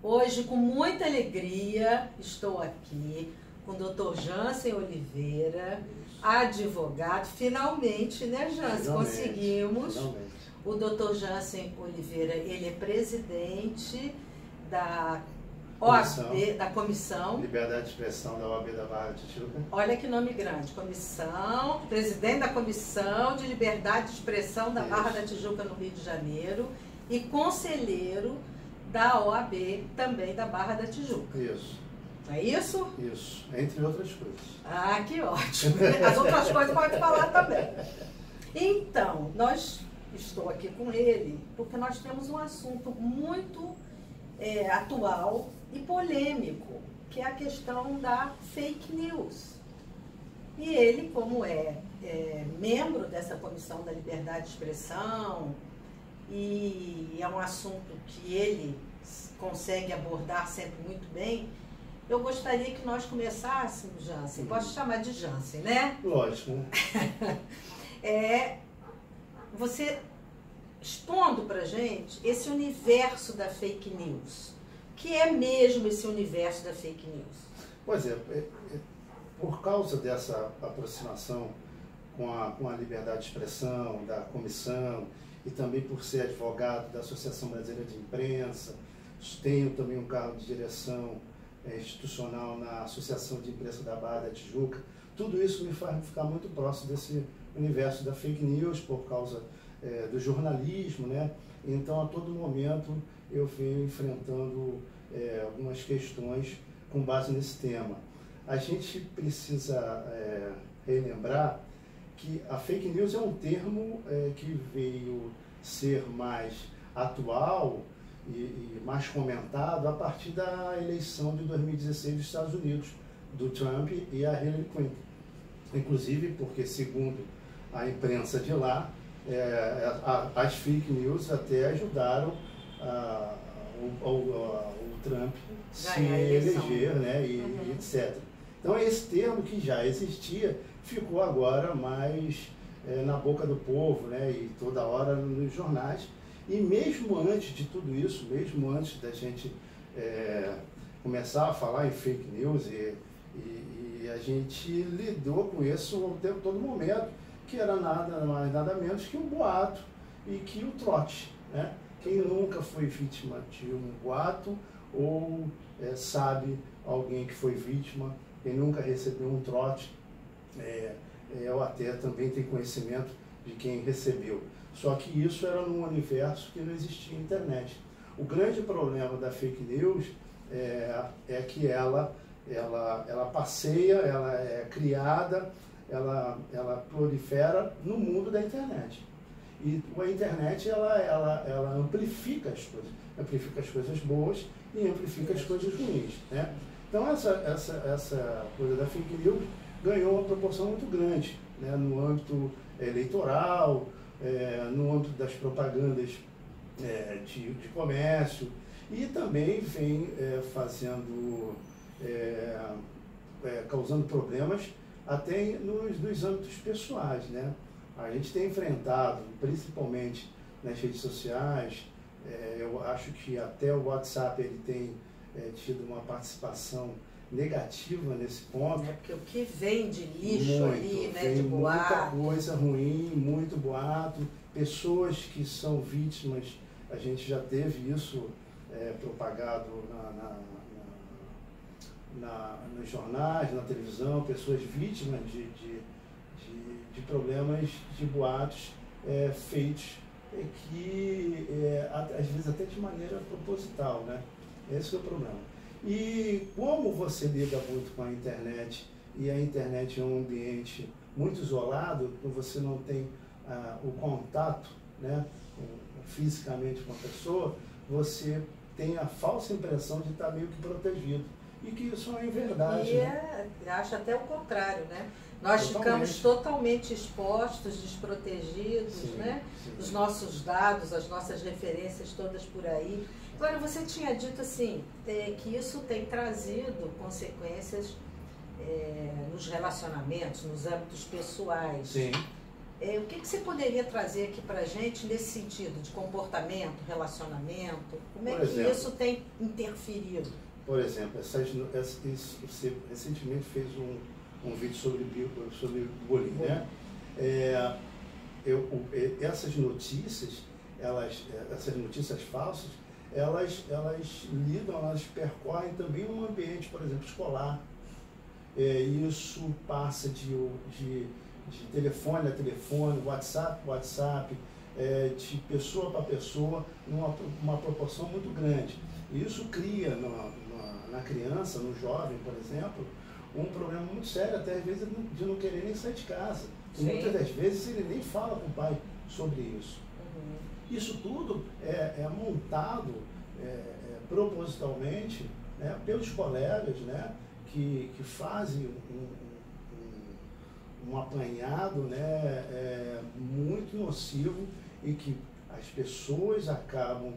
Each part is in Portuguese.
Hoje, com muita alegria, estou aqui com o Dr. Jansen Oliveira, advogado. Finalmente, né, Jansen? Conseguimos. Finalmente. O Dr. Jansen Oliveira, ele é presidente da OAB, da Comissão Liberdade de Expressão da OAB da Barra da Tijuca. Olha que nome grande. Presidente da Comissão de Liberdade de Expressão da Barra da Tijuca, no Rio de Janeiro, e conselheiro da OAB, também da Barra da Tijuca. Isso. É isso? Isso, entre outras coisas. Ah, que ótimo. As outras coisas pode falar também. Então, estou aqui com ele porque nós temos um assunto muito atual e polêmico, que é a questão da fake news. E ele, como membro dessa Comissão da Liberdade de Expressão, e é um assunto que ele consegue abordar sempre muito bem, eu gostaria que nós começássemos, Jansen, posso chamar de Jansen, né? Lógico. Você expondo pra gente esse universo da fake news. O que é mesmo esse universo da fake news? Pois por causa dessa aproximação com a liberdade de expressão, da comissão, e também por ser advogado da Associação Brasileira de Imprensa, tenho também um cargo de direção institucional na Associação de Imprensa da Barra da Tijuca, tudo isso me faz ficar muito próximo desse universo da fake news por causa do jornalismo, né? Então, a todo momento, eu venho enfrentando algumas questões com base nesse tema. A gente precisa relembrar que a fake news é um termo que veio ser mais atual e mais comentado a partir da eleição de 2016 dos Estados Unidos, do Trump e a Hillary Clinton. Inclusive porque, segundo a imprensa de lá, as fake news até ajudaram o Trump se eleger, né, e etc. Então, esse termo que já existia ficou agora mais na boca do povo, né, e toda hora nos jornais. E mesmo antes de tudo isso, mesmo antes da gente começar a falar em fake news, e a gente lidou com isso todo momento, que era nada mais, nada menos que um boato e que o trote, né? Quem nunca foi vítima de um boato ou sabe alguém que foi vítima, quem nunca recebeu um trote, ou até também tem conhecimento de quem recebeu. Só que isso era num universo que não existia internet. O grande problema da fake news é que ela passeia, ela é criada, ela prolifera no mundo da internet. E a internet ela amplifica as coisas boas e amplifica as coisas ruins, né? Então essa coisa da fake news ganhou uma proporção muito grande, né, no âmbito eleitoral, no âmbito das propagandas de comércio, e também vem causando problemas até nos âmbitos pessoais, né? A gente tem enfrentado, principalmente nas redes sociais, eu acho que até o WhatsApp ele tem tido uma participação negativa nesse ponto. Porque o que vem de lixo ali, né, de boato. Muita coisa ruim, muito boato, pessoas que são vítimas, a gente já teve isso propagado nos jornais, na televisão, pessoas vítimas de problemas de boatos feitos que, às vezes, até de maneira proposital, né? Esse é o problema. E como você lida muito com a internet, e a internet é um ambiente muito isolado, você não tem o contato, né, fisicamente com a pessoa, você tem a falsa impressão de estar meio que protegido. E que isso não é verdade. E acho até o contrário, né? Nós ficamos totalmente expostos, desprotegidos, sim, né? Sim. Os nossos dados, as nossas referências todas por aí. Agora, você tinha dito assim, que isso tem trazido consequências nos relacionamentos, nos âmbitos pessoais. Sim. O que você poderia trazer aqui para a gente nesse sentido de comportamento, relacionamento? Como é que isso tem interferido? Por exemplo, você recentemente fez um vídeo sobre bullying, né? Essas notícias, essas notícias falsas, elas percorrem também um ambiente, por exemplo, escolar. Isso passa de telefone a telefone, WhatsApp, de pessoa para pessoa, numa proporção muito grande. E isso cria na criança, no jovem, por exemplo, um problema muito sério, até às vezes de não querer nem sair de casa. E muitas das vezes ele nem fala com o pai sobre isso. Isso tudo é montado propositalmente, né, pelos colegas, né, que fazem um apanhado, né, muito nocivo, e que as pessoas acabam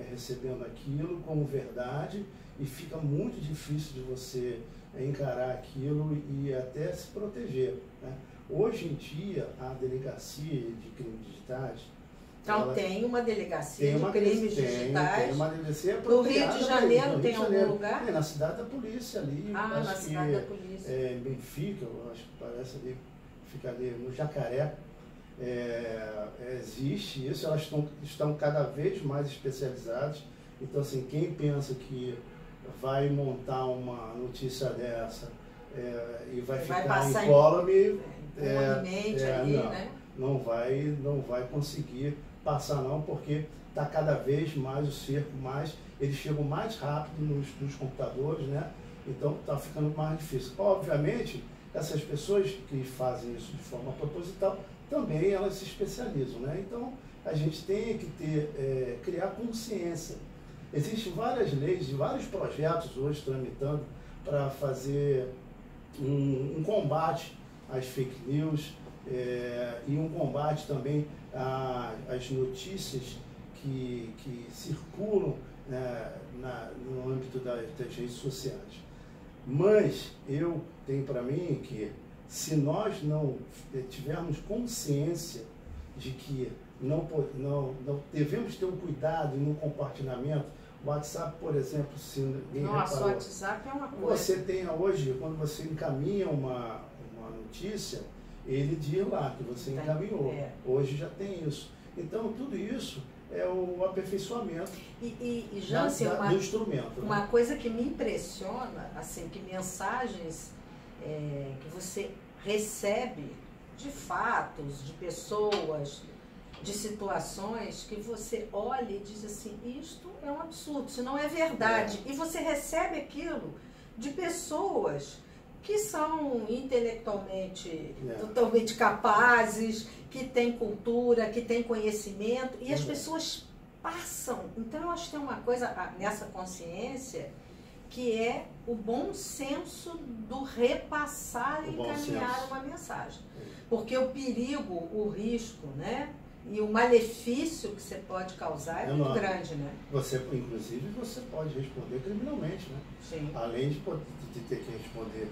recebendo aquilo como verdade, e fica muito difícil de você encarar aquilo e até se proteger, né? Hoje em dia, a Delegacia de Crimes Digitais... Então, tem uma delegacia de crimes digitais. Tem uma delegacia no Rio de Janeiro tem algum lugar? Na cidade da polícia ali. Na cidade da polícia. Em Benfica, eu acho que parece ali, fica ali no Jacaré. Existe isso, elas estão cada vez mais especializadas. Então, assim, quem pensa que vai montar uma notícia dessa e vai ficar incólume, não vai conseguir passar não, porque está cada vez mais o cerco, eles chegam mais rápido nos computadores, né? Então está ficando mais difícil. Obviamente, essas pessoas que fazem isso de forma proposital, também elas se especializam, né? Então a gente tem que criar consciência. Existem várias leis e vários projetos hoje tramitando para fazer um combate às fake news, e um combate também às notícias que circulam, né, no âmbito das redes sociais. Mas eu tenho para mim que, se nós não tivermos consciência de que não devemos ter um cuidado no compartilhamento, o WhatsApp, por exemplo, se ninguém reparou, o WhatsApp é uma coisa. Você tem hoje, quando você encaminha uma notícia, ele diz lá que você encaminhou. Hoje já tem isso. Então, tudo isso é o aperfeiçoamento do instrumento. Uma coisa que me impressiona, assim, que mensagens que você recebe de fatos, de pessoas, de situações, que você olha e diz assim, isto é um absurdo, isso não é verdade. E você recebe aquilo de pessoas que são intelectualmente totalmente capazes, que têm cultura, que têm conhecimento, e as pessoas passam. Então, eu acho que tem uma coisa nessa consciência que é o bom senso do repassar e encaminhar uma mensagem. Porque o perigo, o risco, né, e o malefício que você pode causar é muito grande, né? Inclusive, você pode responder criminalmente, né? Sim. Além de ter que responder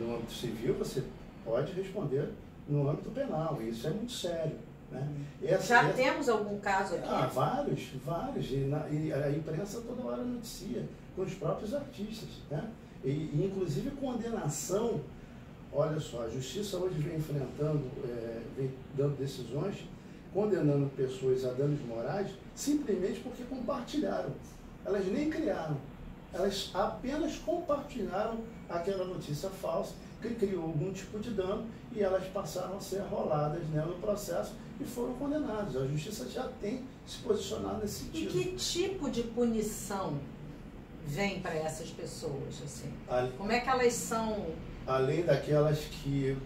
no âmbito civil, você pode responder no âmbito penal, e isso é muito sério, né? Temos algum caso aqui? Vários, e a imprensa toda hora noticia, com os próprios artistas, né? E inclusive condenação. Olha só, a justiça hoje vem enfrentando, vem dando decisões, condenando pessoas a danos morais, simplesmente porque compartilharam. Elas nem criaram. Elas apenas compartilharam aquela notícia falsa que criou algum tipo de dano, e elas passaram a ser arroladas, né, no processo e foram condenadas. A justiça já tem se posicionado nesse sentido. E que tipo de punição vem para essas pessoas? Assim? Como é que elas são? Além daquelas que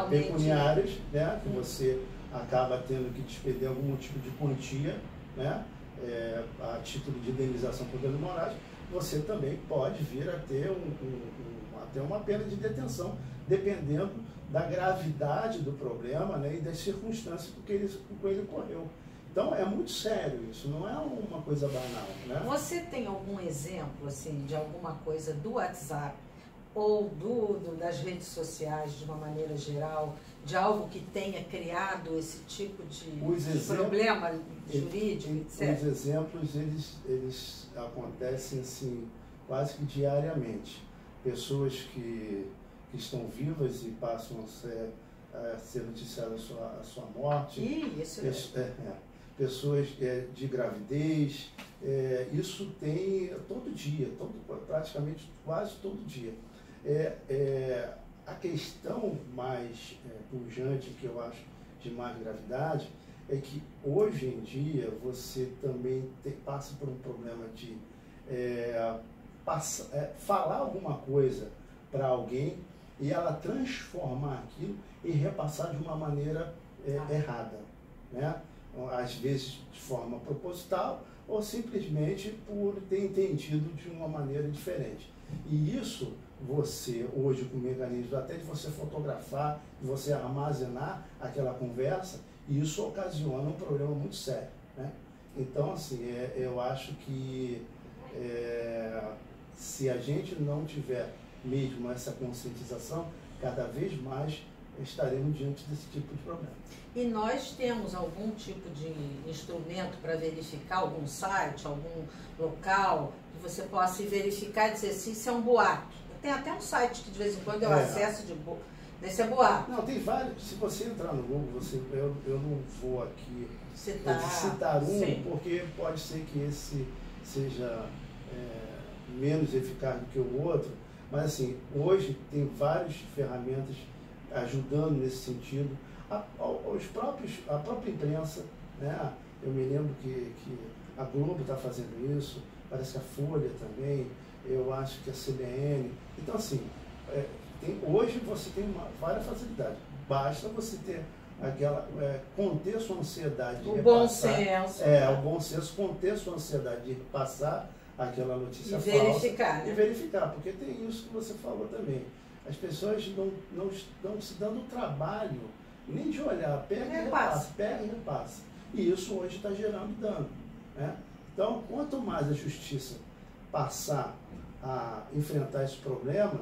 pecuniárias, né, que você acaba tendo que despender algum tipo de quantia, né, a título de indenização por danos morais, você também pode vir a ter até uma pena de detenção, dependendo da gravidade do problema, né, e das circunstâncias com que ele ocorreu. Então, é muito sério isso, não é uma coisa banal, né? Você tem algum exemplo, assim, de alguma coisa do WhatsApp ou das redes sociais de uma maneira geral, de algo que tenha criado esse tipo de problema jurídico, etc.? Os exemplos, eles acontecem assim, quase que diariamente. Pessoas que estão vivas e passam a ser noticiadas a sua morte. Isso pessoas de gravidez, isso tem todo dia, praticamente quase todo dia. A questão mais pujante, que eu acho de mais gravidade, é que hoje em dia você também passa por um problema de falar alguma coisa para alguém e ela transformar aquilo e repassar de uma maneira errada, né? Às vezes de forma proposital ou simplesmente por ter entendido de uma maneira diferente. E isso, você, hoje, com o mecanismo até de você fotografar, de você armazenar aquela conversa, isso ocasiona um problema muito sério, né? Então, assim, eu acho que se a gente não tiver mesmo essa conscientização, cada vez mais estaremos diante desse tipo de problema. E nós temos algum tipo de instrumento para verificar, algum site, algum local, que você possa verificar e dizer assim, isso é um boato. Tem até um site que de vez em quando eu acesso desse boato. Não, tem vários. Se você entrar no Google, eu não vou aqui citar um, porque pode ser que esse seja menos eficaz do que o outro, mas assim, hoje tem várias ferramentas ajudando nesse sentido. A própria imprensa, né? Eu me lembro que a Globo está fazendo isso, parece que a Folha também, eu acho que a CBN. Então, assim, hoje você tem várias facilidades. Basta você ter conter sua ansiedade de repassar. Bom senso. O bom senso, conter sua ansiedade de passar aquela notícia falsa. Verificar, né? E verificar, porque tem isso que você falou também. As pessoas não estão se dando o trabalho nem de olhar, pega e repassa. E isso hoje está gerando dano, né? Então, quanto mais a justiça passar a enfrentar esse problema,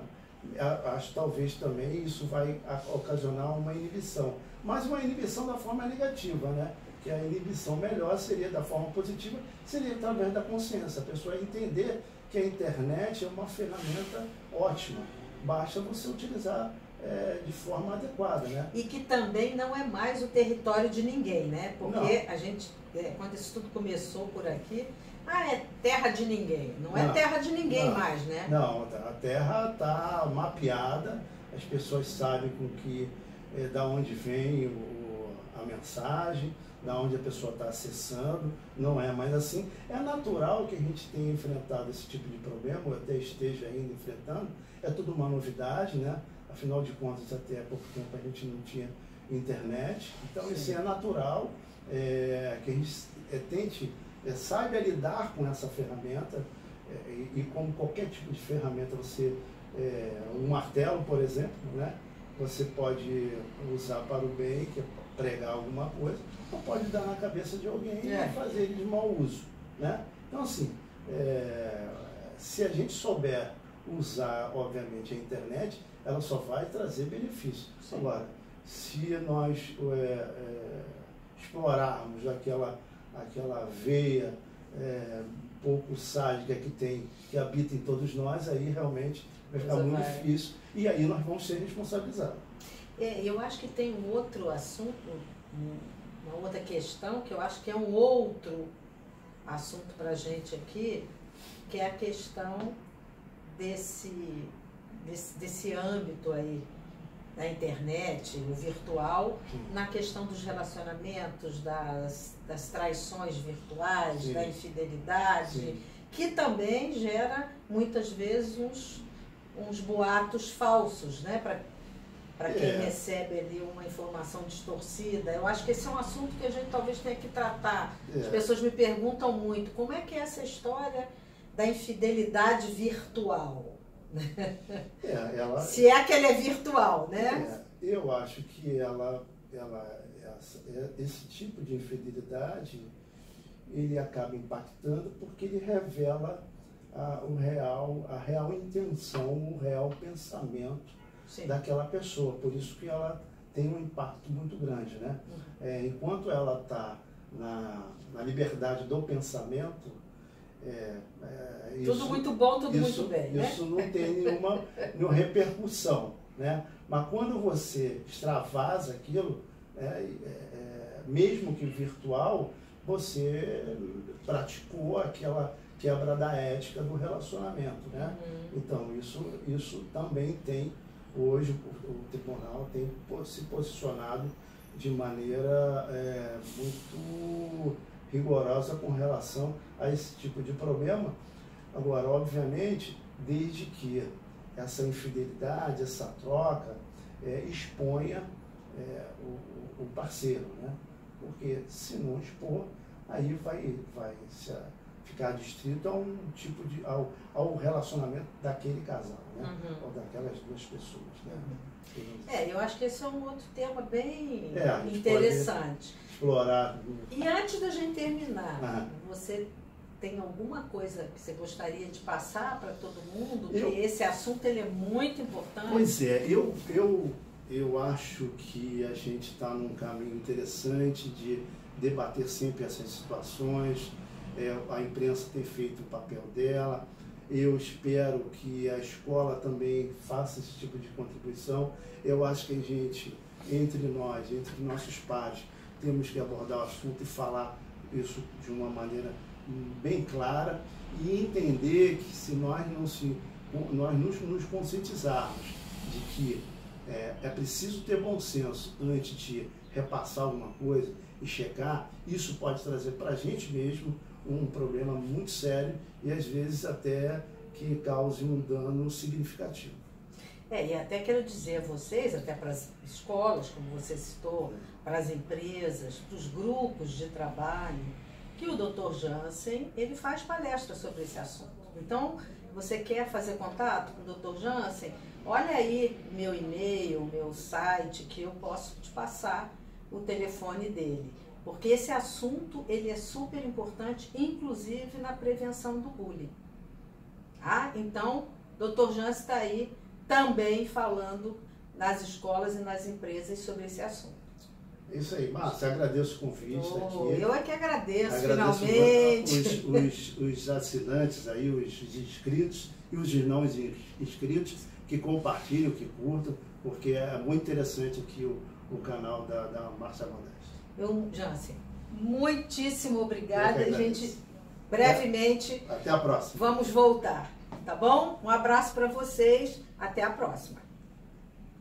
acho que talvez também isso vai ocasionar uma inibição. Mas uma inibição da forma negativa, né? Que a inibição melhor seria da forma positiva, seria através da consciência. A pessoa entender que a internet é uma ferramenta ótima. Basta você utilizar de forma adequada, né? E que também não é mais o território de ninguém, né? Porque a gente, quando isso tudo começou por aqui, é terra de ninguém. Não é terra de ninguém mais, né? Não, a terra está mapeada, as pessoas sabem da onde vem a mensagem, da onde a pessoa está acessando, não é mais assim. É natural que a gente tenha enfrentado esse tipo de problema, ou até esteja ainda enfrentando, é tudo uma novidade, né? Afinal de contas, até há pouco tempo a gente não tinha internet, então isso é natural, que a gente saiba lidar com essa ferramenta, e como qualquer tipo de ferramenta, um martelo, por exemplo, né? Você pode usar para o bem, que é pregar alguma coisa, ou pode dar na cabeça de alguém e fazer ele de mau uso, né? Então, assim, se a gente souber usar, obviamente, a internet, ela só vai trazer benefícios. Sim. Agora, se nós explorarmos aquela veia pouco sádica que habita em todos nós, aí realmente vai ficar muito difícil e aí nós vamos ser responsabilizados. Eu acho que tem um outro assunto, uma outra questão, que eu acho que é um outro assunto para a gente aqui, que é a questão desse âmbito aí da internet, o virtual, na questão dos relacionamentos, das traições virtuais, da infidelidade, que também gera muitas vezes uns boatos falsos, né, para quem recebe ali uma informação distorcida. Eu acho que esse é um assunto que a gente talvez tenha que tratar. As pessoas me perguntam muito, como é que é essa história da infidelidade virtual? Se é que ela é virtual, né? Eu acho que esse tipo de infidelidade, ele acaba impactando porque ele revela o real a real intenção, o real pensamento daquela pessoa. Por isso que ela tem um impacto muito grande, né? Enquanto ela está na liberdade do pensamento, tudo muito bom, tudo muito bem, né? Isso não tem nenhuma repercussão, né? Mas quando você extravasa aquilo, mesmo que virtual, você praticou aquela quebra da ética do relacionamento, né? Então, isso também tem, hoje o tribunal tem se posicionado de maneira muito rigorosa com relação a esse tipo de problema. Agora, obviamente, desde que essa infidelidade, essa troca, exponha o parceiro, né? Porque se não expor, aí vai ficar distrito a um tipo de ao relacionamento daquele casal, né? Ou daquelas duas pessoas, né? Eu acho que esse é um outro tema bem interessante. Explorar. E antes da gente terminar, você tem alguma coisa que você gostaria de passar para todo mundo? Porque esse assunto ele é muito importante. Pois é, eu acho que a gente está num caminho interessante de debater sempre essas situações. A imprensa tem feito o papel dela. Eu espero que a escola também faça esse tipo de contribuição. Eu acho que a gente, entre nós, entre nossos pais, temos que abordar o assunto e falar isso de uma maneira bem clara e entender que se nós nos conscientizarmos de que é preciso ter bom senso antes de repassar alguma coisa e checar, isso pode trazer para a gente mesmo um problema muito sério e às vezes até que cause um dano significativo. E até quero dizer a vocês, até para as escolas, como você citou, para as empresas, para os grupos de trabalho, que o Dr. Jansen, ele faz palestras sobre esse assunto. Então, você quer fazer contato com o Dr. Jansen? Olha aí meu e-mail, meu site, que eu posso te passar o telefone dele. Porque esse assunto, ele é super importante, inclusive na prevenção do bullying. Então, Dr. Jansen está aí também falando nas escolas e nas empresas sobre esse assunto. Isso aí, Márcia, agradeço o convite aqui. Eu é que agradeço finalmente. Os assinantes aí, os inscritos e os não inscritos, que compartilham, que curtam, porque é muito interessante aqui o canal da Márcia Modeste. Jansen, muitíssimo obrigada. A gente brevemente até a próxima. Vamos voltar, tá bom? Um abraço para vocês, até a próxima.